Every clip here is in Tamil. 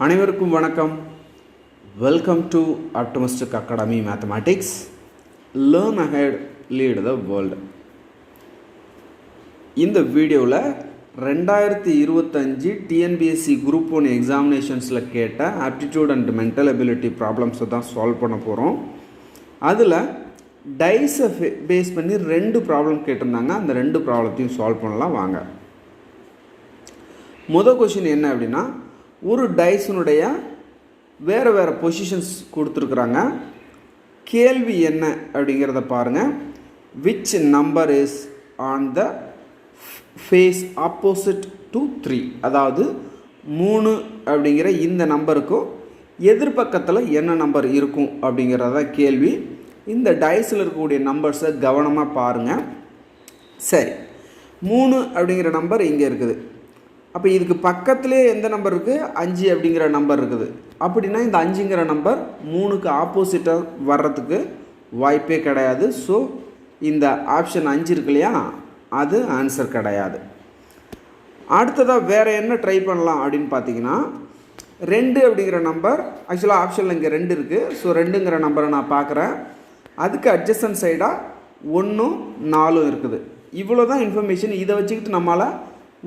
அனைவருக்கும் வணக்கம். Welcome to optimistic academy mathematics. Learn ahead, lead the world. இந்த வீடியோவில் 2025 டிஎன்பிஎஸ்சி குரூப் 1 எக்ஸாமினேஷன்ஸில் கேட்ட ஆப்டிடியூட் அண்ட் மென்டல் எபிலிட்டி ப்ராப்ளம்ஸை தான் சால்வ் பண்ண போகிறோம். அதில் டைஸை பேஸ் பண்ணி 2 ப்ராப்ளம் கேட்டிருந்தாங்க. அந்த 2 ப்ராப்ளத்தையும் சால்வ் பண்ணலாம் வாங்க. முதல் கொஷின் என்ன அப்படின்னா, ஒரு டைஸினுடைய வேறு வேறு பொசிஷன்ஸ் கொடுத்துருக்குறாங்க. கேள்வி என்ன அப்படிங்கிறத பாருங்கள். Which number is on the face opposite to 3, அதாவது 3 அப்படிங்கிற இந்த நம்பருக்கும் எதிர்பக்கத்தில் என்ன நம்பர் இருக்கும் அப்படிங்கிறத கேள்வி. இந்த டைஸில் இருக்கக்கூடிய நம்பர்ஸை கவனமாக பாருங்கள். சரி, 3 அப்படிங்கிற நம்பர் இங்கே இருக்குது. அப்போ இதுக்கு பக்கத்துலேயே எந்த நம்பர் இருக்குது? 5 அப்படிங்கிற நம்பர் இருக்குது. அப்படின்னா இந்த 5ங்கிற நம்பர் 3க்கு ஆப்போசிட்டாக வர்றதுக்கு வாய்ப்பே கிடையாது. ஸோ இந்த ஆப்ஷன் 5 இருக்கு இல்லையா, அது ஆன்சர் கிடையாது. அடுத்ததாக வேறு என்ன ட்ரை பண்ணலாம் அப்படின்னு பார்த்தீங்கன்னா, 2 அப்படிங்கிற நம்பர் ஆக்சுவலாக ஆப்ஷனில் இங்கே 2 இருக்குது. ஸோ 2ங்கிற நம்பரை நான் பார்க்குறேன். அதுக்கு அட்ஜஸ்டன்ட் சைடாக 1ம் 4ம் இருக்குது. இவ்வளோ தான் இன்ஃபர்மேஷன். இதை வச்சுக்கிட்டு நம்மளால்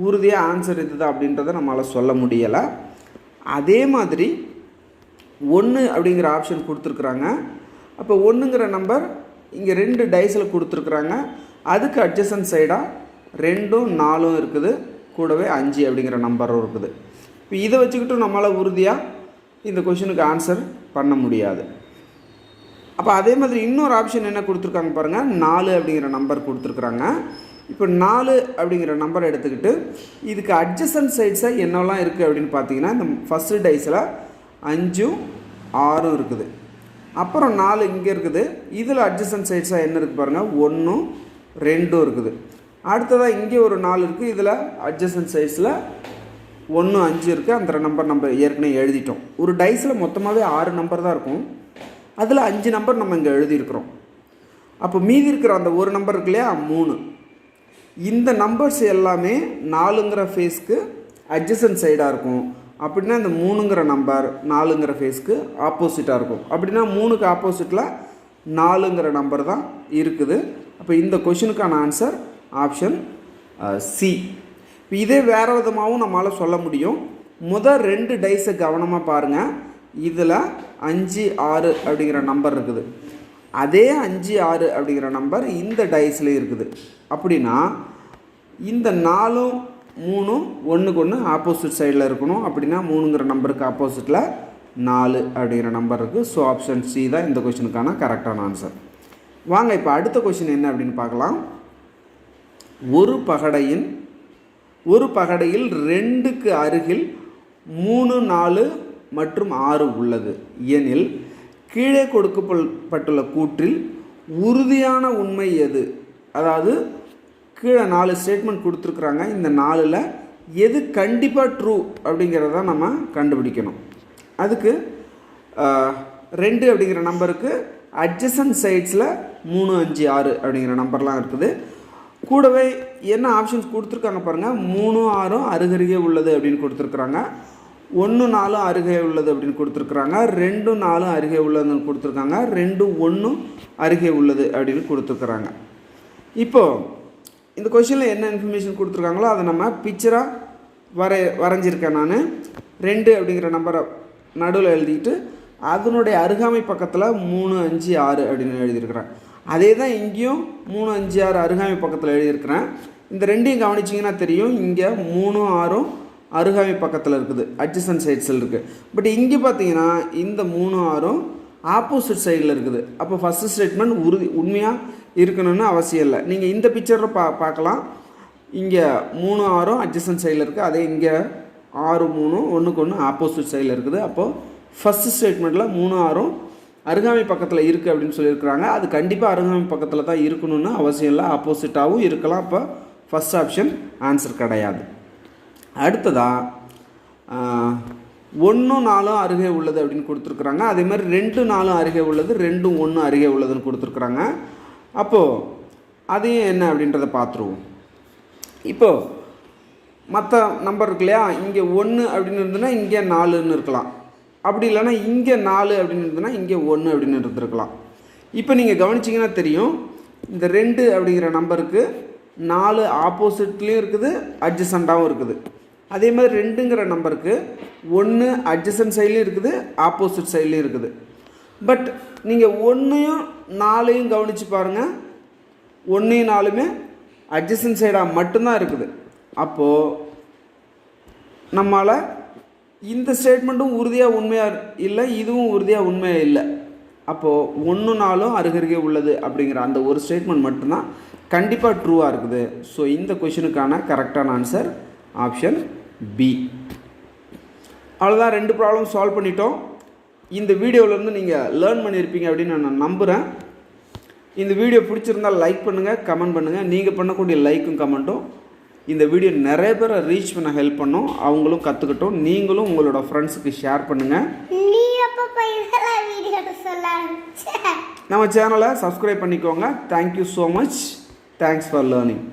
உறுதியாக ஆன்சர் இதுதான் அப்படின்றத நம்மளால் சொல்ல முடியலை. அதே மாதிரி 1 அப்படிங்கிற ஆப்ஷன் கொடுத்துருக்குறாங்க. அப்போ 1ங்கிற நம்பர் இங்கே 2 டைஸில் கொடுத்துருக்குறாங்க. அதுக்கு அட்ஜஸ்டன்ட் சைடாக 2ம் 4ம் இருக்குது, கூடவே 5 அப்படிங்கிற நம்பரும் இருக்குது. இப்போ இதை வச்சுக்கிட்டும் நம்மளால் உறுதியாக இந்த கொஷினுக்கு ஆன்சர் பண்ண முடியாது. அப்போ அதே மாதிரி இன்னொரு ஆப்ஷன் என்ன கொடுத்துருக்காங்க பாருங்கள், 4 அப்படிங்கிற நம்பர் கொடுத்துருக்குறாங்க. இப்போ 4 அப்படிங்கிற நம்பரை எடுத்துக்கிட்டு இதுக்கு அட்ஜஸ்டன்ட் சைட்ஸை என்னெல்லாம் இருக்குது அப்படின்னு பார்த்தீங்கன்னா, இந்த ஃபஸ்ட்டு டைஸில் 5ம் 6ம் இருக்குது. அப்புறம் 4 இங்கே இருக்குது. இதில் அட்ஜஸ்டன்ட் சைட்ஸாக என்ன இருக்குது பாருங்கள், 1ம் 2ம் இருக்குது. அடுத்ததாக இங்கே ஒரு 4 இருக்குது. இதில் அட்ஜஸ்டன்ட் சைட்ஸில் 1 5 இருக்குது. அந்த நம்பர் நம்ம ஏற்கனவே எழுதிட்டோம். ஒரு டைஸில் மொத்தமாகவே 6 நம்பர் தான் இருக்கும். அதில் 5 நம்பர் நம்ம இங்கே எழுதியிருக்கிறோம். அப்போ மீதி இருக்கிற அந்த ஒரு நம்பர் இருக்கு இல்லையா, 3. இந்த நம்பர்ஸ் எல்லாமே 4ங்கிற ஃபேஸ்க்கு அட்ஜசன்ட் சைடாக இருக்கும். அப்படின்னா இந்த 3ங்கிற நம்பர் 4ங்கிற ஃபேஸ்க்கு ஆப்போசிட்டாக இருக்கும். அப்படின்னா 3க்கு ஆப்போசிட்டில் 4ங்கிற நம்பர் தான் இருக்குது. அப்போ இந்த கொஷினுக்கான ஆன்சர் ஆப்ஷன் சி. இப்போ இதே வேறு விதமாகவும் நம்மளால் சொல்ல முடியும். முதல் 2 டைஸை கவனமாக பாருங்கள். இதில் 5 6 அப்படிங்கிற நம்பர் இருக்குது. அதே 5 6 அப்படிங்கிற நம்பர் இந்த டைஸ்லேயே இருக்குது. அப்படின்னா இந்த 4ம் 3ம் ஒன்றுக்கு ஒன்று ஆப்போசிட் சைடில் இருக்கணும். அப்படின்னா 3ங்கிற நம்பருக்கு ஆப்போசிட்டில் 4 அப்படிங்கிற நம்பர் இருக்குது. ஸோ ஆப்ஷன் சி தான் இந்த கொஷினுக்கான கரெக்டான ஆன்சர். வாங்க இப்போ அடுத்த கொஷின் என்ன அப்படின்னு பார்க்கலாம். ஒரு பகடையில் 2க்கு அருகில் 3 4 மற்றும் 6 உள்ளது எனில் கீழே கொடுக்கப்பட்டுள்ள கூற்றில் உறுதியான உண்மை எது? அதாவது கீழே 4 ஸ்டேட்மெண்ட் கொடுத்துருக்குறாங்க. இந்த 4ல் எது கண்டிப்பாக ட்ரூ அப்படிங்கிறத நம்ம கண்டுபிடிக்கணும். அதுக்கு 2 அப்படிங்கிற நம்பருக்கு அட்ஜசன்ட் சைட்ஸில் 3 5 6 அப்படிங்கிற நம்பர்லாம் இருக்குது. கூடவே என்ன ஆப்ஷன்ஸ் கொடுத்துருக்காங்க பாருங்கள், 3 6ம் அருகருகே உள்ளது அப்படின்னு கொடுத்துருக்குறாங்க. 1 4 அருகே உள்ளது அப்படின்னு கொடுத்துருக்குறாங்க. 2 4 அருகே உள்ளதுன்னு கொடுத்துருக்காங்க. 2 1 அருகே உள்ளது அப்படின்னு கொடுத்துருக்குறாங்க. இப்போது இந்த கொஷினில் என்ன இன்ஃபர்மேஷன் கொடுத்துருக்காங்களோ அதை நம்ம பிக்சராக வரைஞ்சிருக்கேன். நான் 2 அப்படிங்கிற நம்பரை நடுவில் எழுதிட்டு அதனுடைய அருகாமை பக்கத்தில் 3 5 6 அப்படின்னு எழுதியிருக்கிறேன். அதே தான் இங்கேயும் 3 5 6 அருகாமை பக்கத்தில் எழுதியிருக்கிறேன். இந்த 2ஐயும் கவனிச்சிங்கன்னா தெரியும், இங்கே 3 6ம் அருகாமை பக்கத்தில் இருக்குது, அட்ஜசன்ட் சைட்ஸில் இருக்குது. பட் இங்கே பார்த்தீங்கன்னா இந்த 3 6ம் ஆப்போசிட் சைடில் இருக்குது. அப்போ ஃபஸ்ட்டு ஸ்டேட்மெண்ட் உண்மையாக இருக்கணும்னு அவசியம் இல்லை. நீங்கள் இந்த பிக்சரில் பார்க்கலாம். இங்கே 3 6ம் அட்ஜசன்ட் சைடில் இருக்குது. அதே இங்கே 6 3ம் ஒன்றுக்கு ஒன்று ஆப்போசிட் சைடில் இருக்குது. அப்போது ஃபஸ்ட்டு ஸ்டேட்மெண்ட்டில் 3 6ம் அருகாமை பக்கத்தில் இருக்குது அப்படின்னு சொல்லியிருக்கிறாங்க. அது கண்டிப்பாக அருகாமை பக்கத்தில் தான் இருக்கணும்னு அவசியம் இல்லை, ஆப்போசிட்டாகவும் இருக்கலாம். அப்போ ஃபஸ்ட் ஆப்ஷன் ஆன்சர் கிடையாது. அடுத்ததாக 1 4 அருகே உள்ளது அப்படின்னு கொடுத்துருக்குறாங்க. அதே மாதிரி 2 4 அருகே உள்ளது, 2 1 அருகே உள்ளதுன்னு கொடுத்துருக்குறாங்க. அப்போது அதையும் என்ன அப்படின்றத பார்த்துருவோம். இப்போது மற்ற நம்பர் இருக்கு இல்லையா, இங்கே 1 அப்படின்னு இருந்ததுன்னா இங்கே 4ன்னு இருக்கலாம். அப்படி இல்லைன்னா இங்கே 4 அப்படின்னு இருந்ததுன்னா இங்கே 1 அப்படின்னு இருந்திருக்கலாம். இப்போ நீங்கள் கவனிச்சிங்கன்னா தெரியும், இந்த 2 அப்படிங்கிற நம்பருக்கு 4 ஆப்போசிட்லேயும் இருக்குது, அட்ஜசண்ட்டாகவும் இருக்குது. அதே மாதிரி 2ங்கிற நம்பருக்கு 1 அட்ஜசன்ட் சைட்லேயும் இருக்குது, ஆப்போசிட் சைட்லேயும் இருக்குது. பட் நீங்கள் 1யும் 4யும் கவனித்து பாருங்கள், 1யும் 4மே அட்ஜசன்ட் சைடாக மட்டும்தான் இருக்குது. அப்போது நம்மளால் இந்த ஸ்டேட்மெண்ட்டும் உறுதியாக உண்மையாக இல்லை, இதுவும் உறுதியாக உண்மையாக இல்லை. அப்போது 1 4ம் அருகருகே உள்ளது அப்படிங்கிற அந்த ஒரு ஸ்டேட்மெண்ட் மட்டும்தான் கண்டிப்பாக ட்ரூவாக இருக்குது. ஸோ இந்த கொஷினுக்கான கரெக்டான ஆன்சர் ஆப்ஷன் பி. அவ்வளோதான், 2 ப்ராப்ளம் சால்வ் பண்ணிட்டோம். இந்த வீடியோவிலேருந்து நீங்கள் லேர்ன் பண்ணியிருப்பீங்க அப்படின்னு நான் நம்புகிறேன். இந்த வீடியோ பிடிச்சிருந்தால் லைக் பண்ணுங்கள், கமெண்ட் பண்ணுங்கள். நீங்கள் பண்ணக்கூடிய லைக்கும் கமெண்ட்டும் இந்த வீடியோ நிறைய பேரை ரீச் பண்ண ஹெல்ப் பண்ணும், அவங்களும் கற்றுக்கிட்டோம். நீங்களும் உங்களோட ஃப்ரெண்ட்ஸுக்கு ஷேர் பண்ணுங்கள். நம்ம சேனலை சப்ஸ்கிரைப் பண்ணிக்கோங்க. Thank you so much. Thanks for learning.